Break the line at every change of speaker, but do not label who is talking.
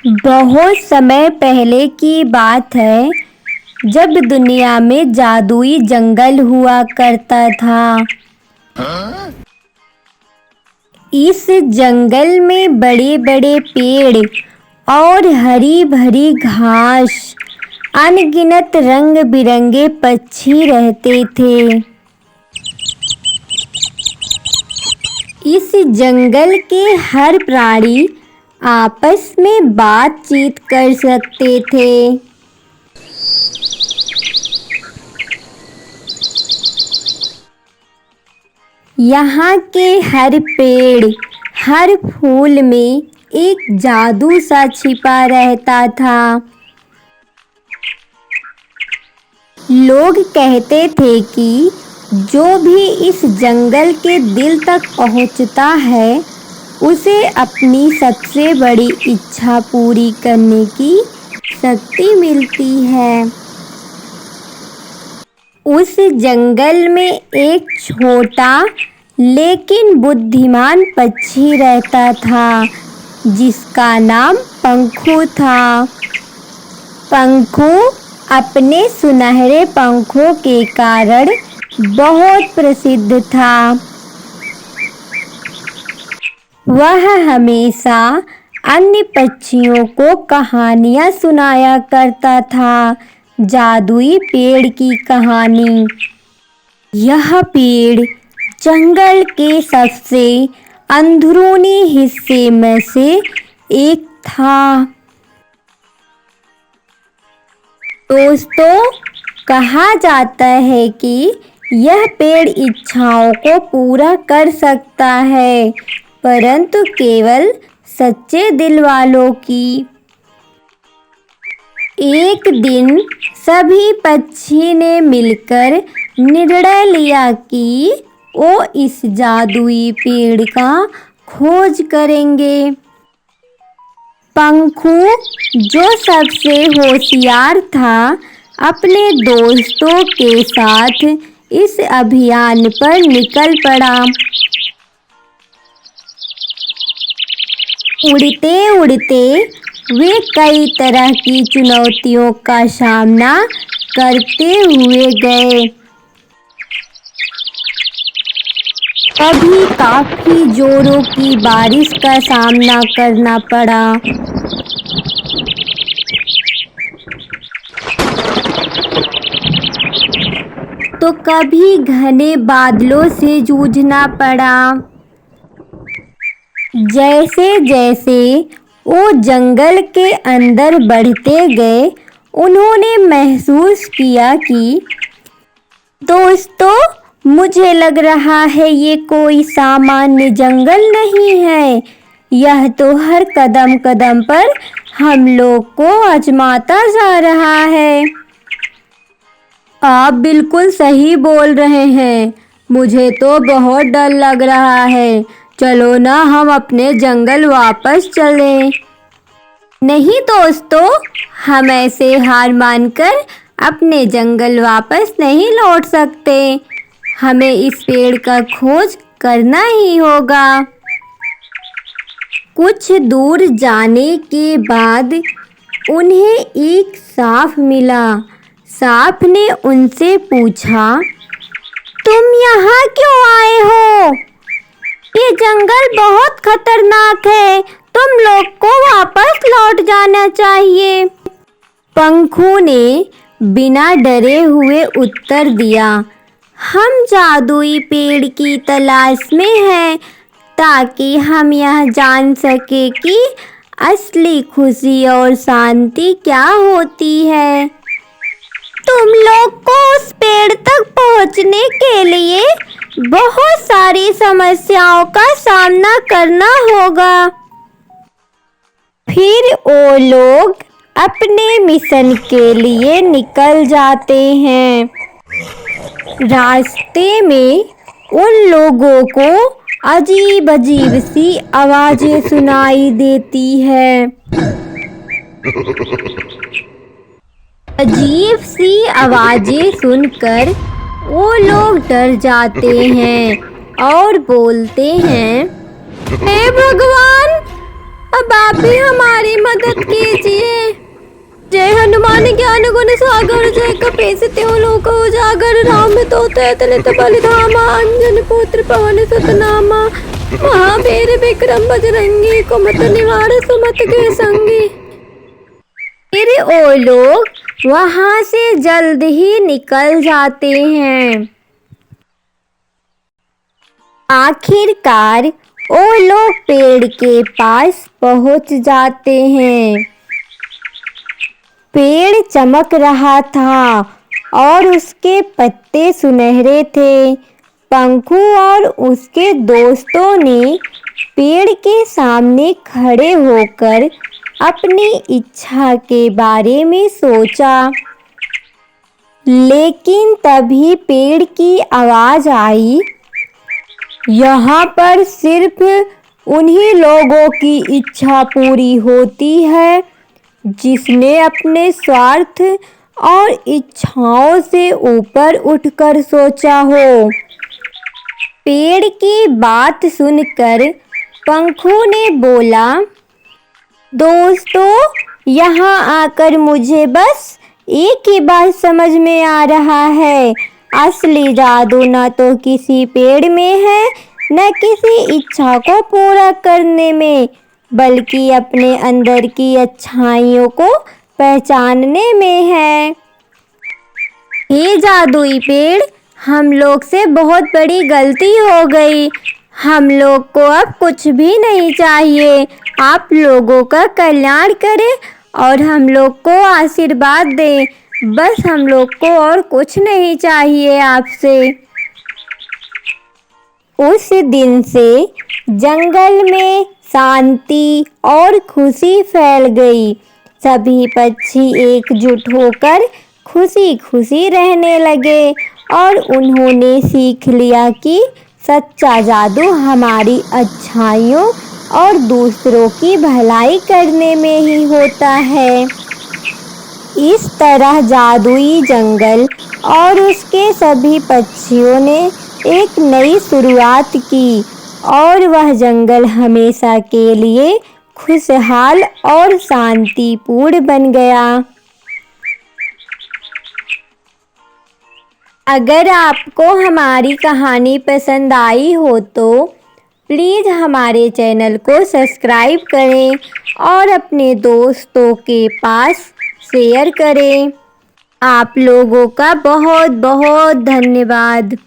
बहुत समय पहले की बात है, जब दुनिया में जादुई जंगल हुआ करता था। इस जंगल में बड़े-बड़े पेड़ और हरी-भरी घास, अनगिनत रंग-बिरंगे पक्षी रहते थे। इस जंगल के हर प्राणी आपस में बातचीत कर सकते थे। यहाँ के हर पेड़, हर फूल में एक जादू सा छिपा रहता था। लोग कहते थे कि जो भी इस जंगल के दिल तक पहुँचता है, उसे अपनी सबसे बड़ी इच्छा पूरी करने की शक्ति मिलती है। उस जंगल में एक छोटा लेकिन बुद्धिमान पक्षी रहता था, जिसका नाम पंखू था। पंखू अपने सुनहरे पंखों के कारण बहुत प्रसिद्ध था। वह हमेशा अन्य पक्षियों को कहानियाँ सुनाया करता था। जादुई पेड़ की कहानी। यह पेड़ जंगल के सबसे अंदरूनी हिस्से में से एक था। दोस्तों, कहा जाता है कि यह पेड़ इच्छाओं को पूरा कर सकता है, परंतु केवल सच्चे दिल वालों की। एक दिन सभी पक्षी ने मिलकर निर्णय लिया कि वो इस जादुई पेड़ का खोज करेंगे। पंखू, जो सबसे होशियार था, अपने दोस्तों के साथ इस अभियान पर निकल पड़ा। उड़ते-उड़ते वे कई तरह की चुनौतियों का सामना करते हुए गए। कभी काफी जोरों की बारिश का सामना करना पड़ा, तो कभी घने बादलों से जूझना पड़ा। जैसे-जैसे वो जंगल के अंदर बढ़ते गए, उन्होंने महसूस किया कि दोस्तों, मुझे लग रहा है ये कोई सामान्य जंगल नहीं है। यह तो हर कदम कदम पर हम लोग को आजमाता जा रहा है। आप बिल्कुल सही बोल रहे हैं। मुझे तो बहुत डर लग रहा है। चलो ना, हम अपने जंगल वापस चलें। नहीं दोस्तों, हम ऐसे हार मानकर अपने जंगल वापस नहीं लौट सकते। हमें इस पेड़ का खोज करना ही होगा। कुछ दूर जाने के बाद उन्हें एक सांप मिला। सांप ने उनसे पूछा, तुम यहाँ क्यों आए हो? ये जंगल बहुत खतरनाक है। तुम लोग को वापस लौट जाना चाहिए। पंखू ने बिना डरे हुए उत्तर दिया, हम जादुई पेड़ की तलाश में हैं, ताकि हम यह जान सके कि असली खुशी और शांति क्या होती है। तुम लोग को उस पेड़ तक पहुंचने के लिए बहुत सारी समस्याओं का सामना करना होगा। फिर वो लोग अपने मिशन के लिए निकल जाते हैं। रास्ते में उन लोगों को अजीब-अजीब सी आवाजें सुनाई देती है। अजीब सी आवाजें सुनकर वो लोग डर जाते हैं और बोलते हैं, हे भगवान, अब आप भी हमारी मदद कीजिए। जय हनुमान ज्ञान गुण सागर, जय कपीस तिहु लोक उजागर, रामदूत अतुलित बलधामा, अंजनी पुत्र पवन सुत नामा, महावीर विक्रम बजरंगी, कुमति निवार सुमति के संगी। फिर वो लोग वहां से जल्द ही निकल जाते हैं। आखिरकार वो लोग पेड़ के पास पहुंच जाते हैं। पेड़ चमक रहा था और उसके पत्ते सुनहरे थे। पंखु और उसके दोस्तों ने पेड़ के सामने खड़े होकर अपनी इच्छा के बारे में सोचा। लेकिन तभी पेड़ की आवाज आई, यहाँ पर सिर्फ उन्हीं लोगों की इच्छा पूरी होती है जिसने अपने स्वार्थ और इच्छाओं से ऊपर उठकर सोचा हो। पेड़ की बात सुनकर पंखु ने बोला, दोस्तों, यहाँ आकर मुझे बस एक ही बात समझ में आ रहा है, असली जादू न तो किसी पेड़ में है, न किसी इच्छा को पूरा करने में, बल्कि अपने अंदर की अच्छाइयों को पहचानने में है। ये जादुई पेड़, हम लोग से बहुत बड़ी गलती हो गई। हम लोग को अब कुछ भी नहीं चाहिए। आप लोगों का कल्याण करें और हम लोग को आशीर्वाद दें। बस हम लोग को और कुछ नहीं चाहिए आपसे। उस दिन से जंगल में शांति और खुशी फैल गई। सभी पक्षी एकजुट होकर खुशी खुशी रहने लगे और उन्होंने सीख लिया कि सच्चा जादू हमारी अच्छाइयों और दूसरों की भलाई करने में ही होता है। इस तरह जादुई जंगल और उसके सभी पक्षियों ने एक नई शुरुआत की और वह जंगल हमेशा के लिए खुशहाल और शांतिपूर्ण बन गया। अगर आपको हमारी कहानी पसंद आई हो तो प्लीज़ हमारे चैनल को सब्सक्राइब करें और अपने दोस्तों के पास शेयर करें। आप लोगों का बहुत बहुत धन्यवाद।